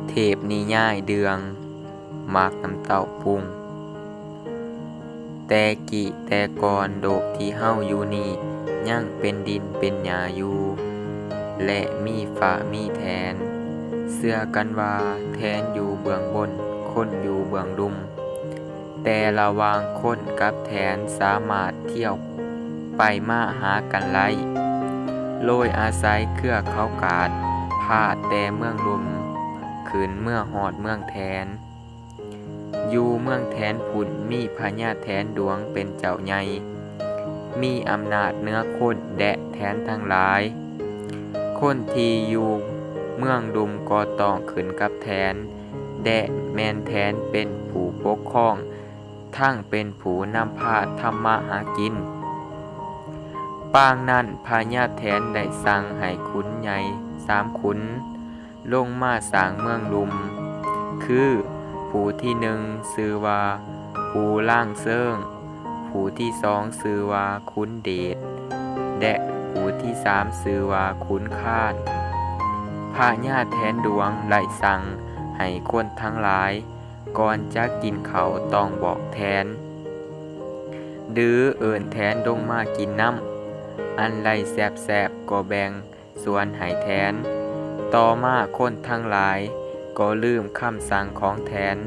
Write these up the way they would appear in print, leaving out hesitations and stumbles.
เทพนิยายเดืองมากน้ำเต้าปุงแต่กิแต่ก่อนโดกที่เฮาอยู่นี่ยังเป็นดินเป็นหญ้าอยู่และมีฟ้ามีแทนเชื่อกันว่าแทนอยู่เบื้องบนคนอยู่เบื้องลุ่มแต่ระหว่างคนกับแทนสามารถเที่ยวไปมาหากันไล่โดยอาศัยเครือเขากาดพาแต่เมืองลุ่มขึ้นเมื่อหอดเมืองแทนอยู่เมืองแทนผุ่นมีพญาแทนดวงเป็นเจ้าใหญ่มีอำนาจเหนือคนแดะแทนทั้งหลายคนที่อยู่เมืองดุมก็ต้องขึ้นกับแทนแดะแมนแทนเป็นผู้ปกครองทั้งเป็นผู้นำพาธรรมะหากินปางนั้นพญาแทนได้สั่งให้ขุนใหญ่3 ขุนลงมาสร้างเมืองลุมคือผู้ที่1ชื่อว่าปูล่างเซิงผู้ที่2ชื่อว่าขุนเดชและผู้ที่3ชื่อว่าขุนค้านพญาแทนดวงได้สั่งให้คนทั้งหลายก่อนจะกินเขาวต้องบอกแทนหรือเอิ้นแทนลงมากินน้ำอันไรแสบๆก็แบ่งส่วนให้แทนต่อมาคนทั้งหลายก็ลืมคำสั่งของแทน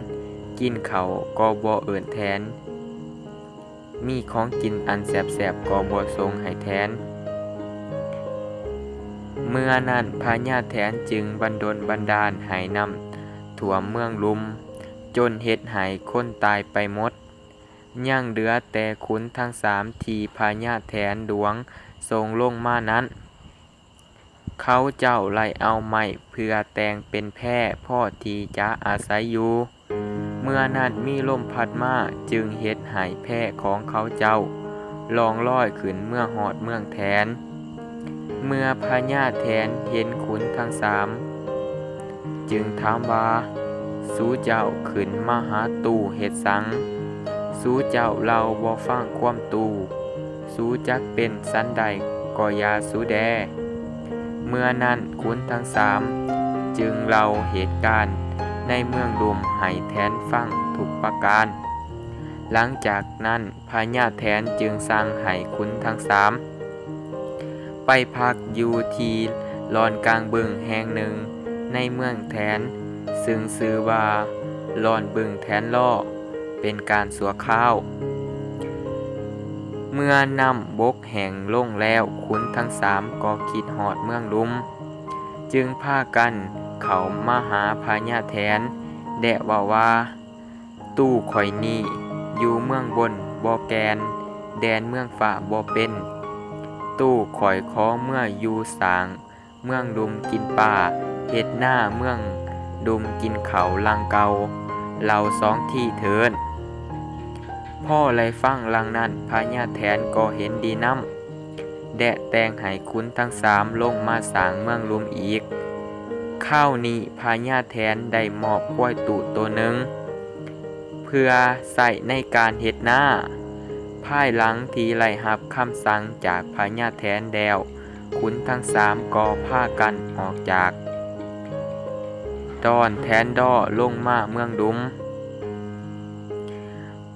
กินเขาวก็บ่เอิ้นแทนมีของกินอันแสบๆก็บ่ส่งให้แทนเมื่อนั้นพญาแทนจึงบันดลบันดาลให้น้ำท่วมเมืองลุมจนเฮ็ดให้คนตายไปหมดยังเหลือแต่ขุนทั้ง3ที่พญาแทนดวงทรงลงมานั้นเขาเจ้าไล่เอาไม้เพื่อแต่งเป็นแพร่พ่อที่จะอาศัยอยู่เมื่อนั้นมีลมพัดมาจึงเฮ็ดให้แพร่ของเขาเจ้าลองลอยขึ้นเมื่อหอดเมืองแทนเมื่อพญาแทนเห็นขุนทั้ง3จึงถามว่าสู้เจ้าขึ้นมาหาตู่เฮ็ดสังสู้เจ้าเราบ่ฟังความตู่สู้จักเป็นสันใดก็อย่าสู้แดเมื่อนั้นขุนทั้ง3จึงเล่าเหตุการณ์ในเมืองดุมให้แทนฟังทุกประการหลังจากนั้นพญาแทนจึงสั่งให้ขุนทั้ง3ไปพักอยู่ที่ลอนกลางบึงแห่งหนึ่งในเมืองแทนซึ่งชื่อว่าลอนบึงแทนล่อเป็นการสัวข้าวเมื่อนำบกแห่งลงแล้วขุนทั้ง3ก็คิดฮอดเมืองลุมจึงพากันเข้ามาหาพญาแทนแดะว่าตู้ข่อยนี้อยู่เมืองบนบ่แกนแดนเมืองฝ่าบ่เป็นตู้ข่อยขอเมื่ออยู่สร้างเมืองดุมกินป่าเฮ็ดหน้าเมืองดุมกินเขาลังเกาเรา2ที่เถินพ่อไล่ฟังลังนั้นพญาแทนก็เห็นดีน้ำแดะแตงให้ขุนทั้ง3ลงมาสร้างเมืองลุมอีกข้าวนี้พญาแทนได้มอบกล้วยตู่ตัวหนึ่งเพื่อใส่ในการเฮ็ดหน้าภายหลังที่ไล่รับคำสั่งจากพญาแทนแล้วขุนทั้ง3ก็พากันออกจากดอนแทนดอลงมาเมืองดุม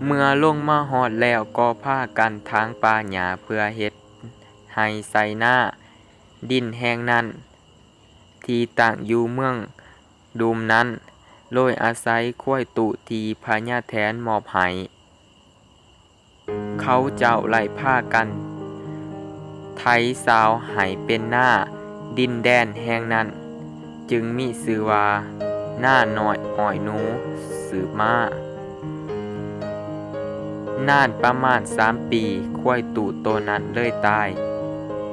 เมื่อลงมาฮอดแล้วก็พากันทางป่าหญ้าเพื่อเฮ็ดให้ใส่หน้าดินแห่งนั้นที่ตั้งอยู่เมืองดุมนั้นโดยอาศัยข้วยตุที่พญาแทนมอบให้เขาเจ้าไล่พากันไถซาวให้เป็นหน้าดินแดนแห่งนั้นจึงมีชื่อว่าหน้าน้อยอ้อยหนูสืบมานานประมาณ3 ปีข้วยตู่ตัวนั้นเลยตาย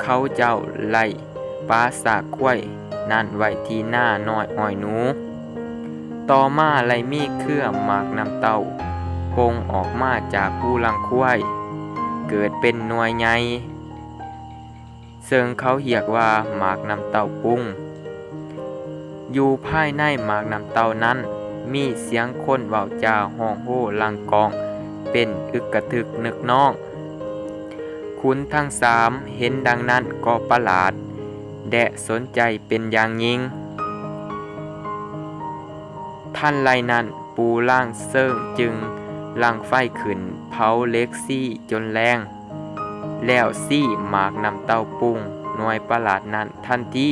เขาเจ้าไล่ปาสากข้วยนั่นไว้ที่หน้าน้อยอ้อยหนูต่อมาไล่มีเครือหมากน้ำเต้าปงออกมาจากผู้ลังข้วยเกิดเป็นหน่วยใหญ่ซึ่งเขาเรียกว่าหมากน้ำเต้าปุ้งอยู่ภายในหมากน้ำเต้านั้นมีเสียงคนเว้าจาฮ้องโห่ลังกองเป็นอึกกระทึกนึกน้องขุนทั้ง3เห็นดังนั้นก็ประหลาดแดะสนใจเป็นอย่างยิ่ง ทันไรนั้นปูล่างเซิ่งจึงลังไฟขึ้นเผาเล็กซี่จนแรงแล้วซี่หมากนำเต้าปุ้งหน่วยประหลาดนั้นทันที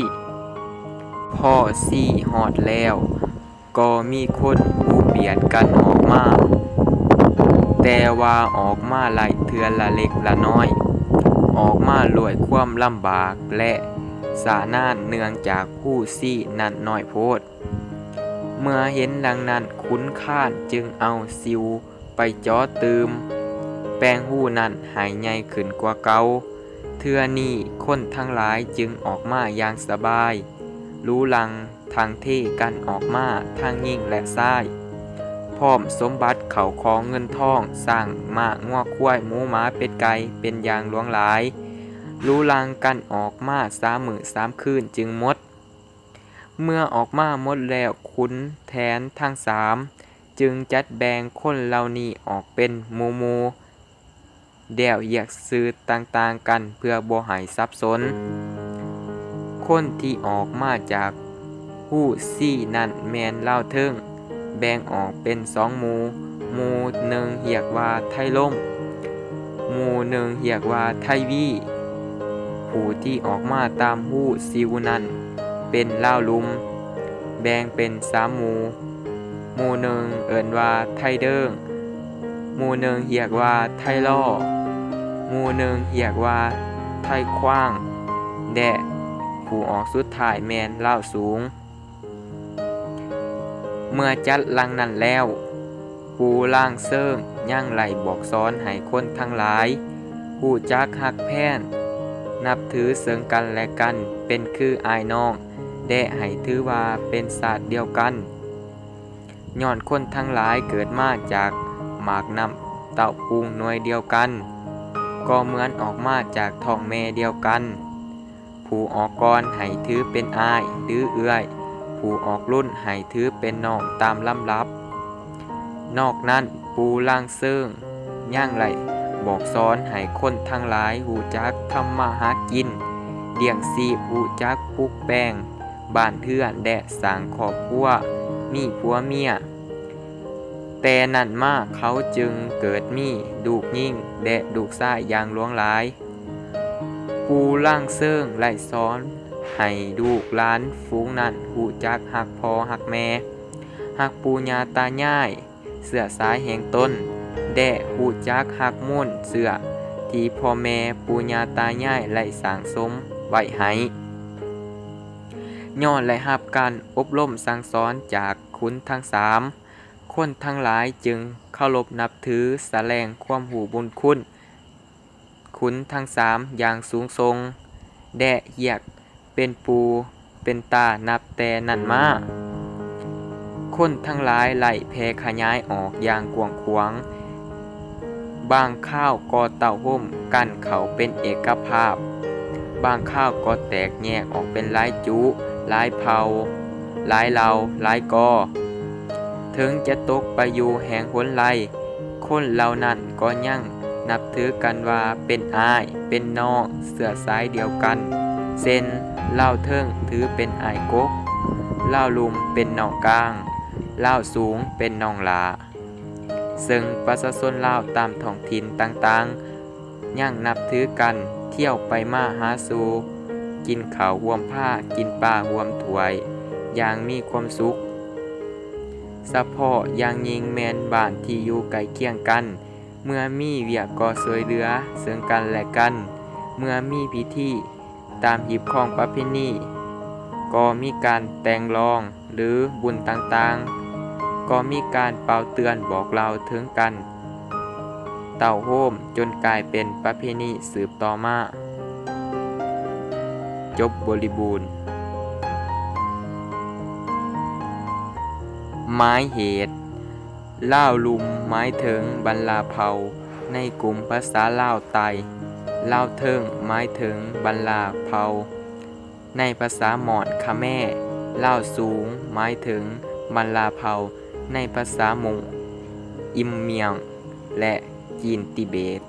พ่อซี่ฮอดแล้วก็มีคนผู้เบียดกันออกมาแต่ว่าออกมาไล่เทือนละเล็กละน้อยออกมาลวยความลำบากและสานานเนื่องจากผู้ซี่นั้นน้อยโพดเมื่อเห็นดังนั้นขุนข้านจึงเอาซิวไปจ่อตืมแป้งหู้นั้นหายใหญ่ขึ้นกว่าเก่าเทื่อนี้คนทั้งหลายจึงออกมาอย่างสบายรู้ลังทางเทกันออกมาทางยิ่งและซ้ายพร้อมสมบัติเขาของเงินทองสร้างม้างัวควายหมูหมาเป็ดไก่เป็นอย่างหลวงหลายรู้ลังกันออกมา3 มื้อ 3 คืนจึงหมดเมื่อออกมาหมดแล้วขุนแผนทั้ง3จึงจัดแบ่งคนเหล่านี้ออกเป็นหมู่ๆเดี่ยวแยกซื้อต่างๆกันเพื่อบ่ให้สับสนคนที่ออกมาจากผู้ซี่นั่นแม่นเล่าเทิงแบ่งออกเป็น2 หมู่หนึ่งเรียกว่าไทล่มหมู่หนึ่งเรียกว่าไทวีผู้ที่ออกมาตามผู้ซิวนั้นเป็นเล่าลุมแบ่งเป็น3 หมู่หนึ่งเอิ้นว่าไทเดิงหมู่หนึ่งเรียกว่าไทล่อหมู่หนึ่งเรียกว่าไทขว้างแดะผู้ออกสุดท้ายแม่นเล่าสูงเมื่อจัดลังนั้นแล้วปูล่างเซิงย่างไหลบอกสอนให้คนทั้งหลายผู้จักฮักแพนนับถือเสิงกันและกันเป็นคืออายน้องและให้ถือว่าเป็นศาสตร์เดียวกันย้อนคนทั้งหลายเกิดมาจากหมากนำเต้าปุงหน่วยเดียวกันก็เหมือนออกมาจากท้องแม่เดียวกันผู้ออกก่อนให้ถือเป็นอายหรือเอื้อยผู้ออกรุ่นให้ถือเป็นน้องตามลำดับนอกนั้นปูล่างเซิงย่างไหลบอกสอนให้คนทั้งหลายหูจักทำมาหากินเลี้ยงชีพหูจักปลูกแป้งบ้านเทือนและสร้างครอบครัวมีผัวเมียแต่นั่นมาเขาจึงเกิดมีดูกยิ่งและดูกชายอย่างหลวงหลายปูล่างเซิงไหลสอนให้ลูกหลานฝูงนั้นหูจักหักพ่อหักแม่หักปู่ย่าตายายเสื้อสายแห่งต้นแด่หูจักหักมุ่นเสื้อที่พ่อแม่ปู่ย่าตายายไหลสร้างสมไว้ให้ย้อนและรับการอบรมสั่งสอนจากขุนทั้ง3คนทั้งหลายจึงเคารพนับถือแสดงความหูบุญคุณขุนทั้ง3อย่างสูงทรงแด่เหียกเป็นปูเป็นตานับแต่นั้นมาคนทั้งหลายไหลแพร่ขยายออกอย่างกว้างขวางบางข้าวก็เต่าห่มกันเขาเป็นเอกภาพบางข้าวก็แตกแยกออกเป็นหลายจุหลายเผ่าหลายเหล่าหลายกอถึงจะตกไปอยู่แห่งหนไลคนเหล่านั้นก็ยังนับถือกันว่าเป็นอ้ายเป็นน้องเสื้อสายเดียวกันเส้นเล่าเทิงถือเป็นอ้ายกกเล่าลุมเป็นน้องกลางเล่าสูงเป็นน้องหลาซึ่งประชาชนลาวตามท้องถิ่นต่างๆยังนับถือกันเที่ยวไปมาหาสู่กินข้าวร่วมผ้ากินปลาร่วมถ้วยอย่างมีความสุขเฉพาะอย่างยิ่งแม่นบ้านที่อยู่ใกล้เคียงกันเมื่อมีเวียกก็ช่วยเหลือซึ่งกันและกันเมื่อมีพิธีตามหีบของประเพณีก็มีการแต่งรองหรือบุญต่างๆก็มีการเป่าเตือนบอกเล่าถึงกันเต่าโฮมจนกลายเป็นประเพณีสืบต่อมาจบบริบูรณ์หมายเหตุล่าวลุมหมายถึงบรรลาเผ่าในกลุ่มภาษาลาวไตล่าวเทิงหมายถึงบรรลาเผ่าในภาษาหมอญคาแม่ล่าวสูงหมายถึงบรรลาเผ่าในภาษามงอิมเมียงและจีนติเบต